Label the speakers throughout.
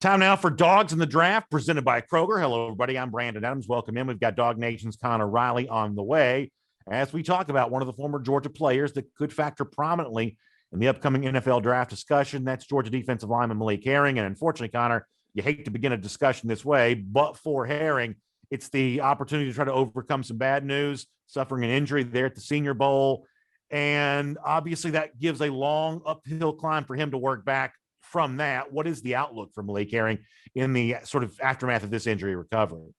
Speaker 1: Time now for Dogs in the Draft, presented by Kroger. Hello, everybody. I'm Brandon Adams. Welcome in. We've got DawgNation's Connor Riley on the way as we talk about one of the former Georgia players that could factor prominently in the upcoming NFL draft discussion. That's Georgia defensive lineman Malik Herring. And unfortunately, Connor, you hate to begin a discussion this way, but for Herring, it's the opportunity to try to overcome some bad news, suffering an injury there at the Senior Bowl. And obviously, that gives a long uphill climb for him to work back from that. What is the outlook for Malik Herring in the sort of aftermath of this injury recovery?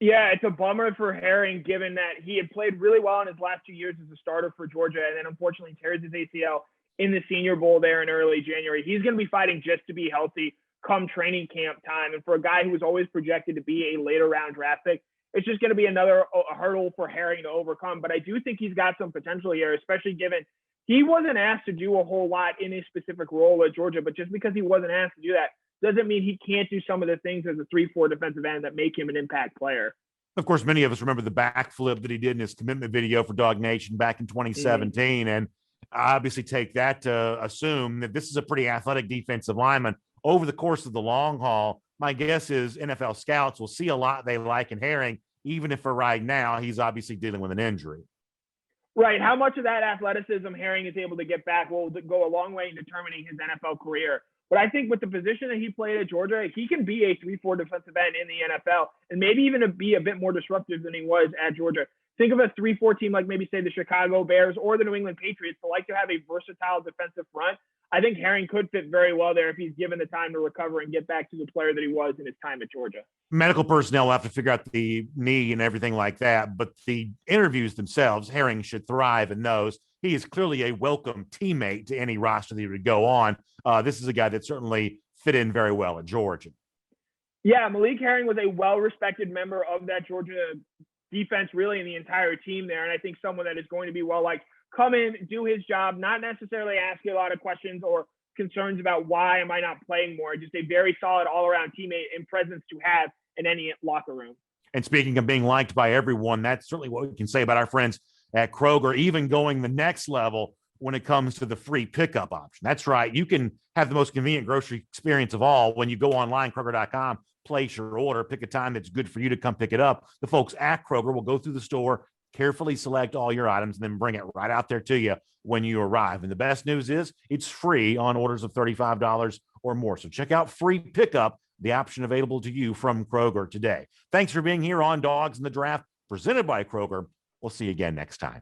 Speaker 2: Yeah, it's a bummer for Herring, given that he had played really well in his last 2 years as a starter for Georgia, and then unfortunately tears his ACL in the Senior Bowl there in early January. He's going to be fighting just to be healthy come training camp time. And for a guy who was always projected to be a later round draft pick, it's just going to be another hurdle for Herring to overcome. But I do think he's got some potential here, especially given he wasn't asked to do a whole lot in a specific role at Georgia, but just because he wasn't asked to do that doesn't mean he can't do some of the things as a 3-4 defensive end that make him an impact player.
Speaker 1: Of course, many of us remember the backflip that he did in his commitment video for DawgNation back in 2017. And I obviously take that to assume that this is a pretty athletic defensive lineman. Over the course of the long haul, my guess is NFL scouts will see a lot they like in Herring, even if for right now he's obviously dealing with an injury.
Speaker 2: Right. How much of that athleticism Herring is able to get back will go a long way in determining his NFL career. But I think with the position that he played at Georgia, he can be a 3-4 defensive end in the NFL and maybe even be a bit more disruptive than he was at Georgia. Think of a 3-4 team like maybe, say, the Chicago Bears or the New England Patriots to like to have a versatile defensive front. I think Herring could fit very well there if he's given the time to recover and get back to the player that he was in his time at Georgia.
Speaker 1: Medical personnel will have to figure out the knee and everything like that, but the interviews themselves, Herring should thrive in those. He is clearly a welcome teammate to any roster that he would go on. This is a guy that certainly fit in very well at Georgia.
Speaker 2: Yeah, Malik Herring was a well-respected member of that Georgia defense, really, in the entire team there, and I think someone that is going to be well-liked. Come in, do his job, not necessarily ask you a lot of questions or concerns about why am I not playing more. Just a very solid all-around teammate and presence to have in any locker room.
Speaker 1: And speaking of being liked by everyone, that's certainly what we can say about our friends at Kroger, even going the next level when it comes to the free pickup option. That's right. You can have the most convenient grocery experience of all when you go online, Kroger.com, place your order, pick a time that's good for you to come pick it up. The folks at Kroger will go through the store, carefully select all your items, and then bring it right out there to you when you arrive. And the best news is it's free on orders of $35 or more. So check out free pickup, the option available to you from Kroger today. Thanks for being here on Dogs in the Draft, presented by Kroger. We'll see you again next time.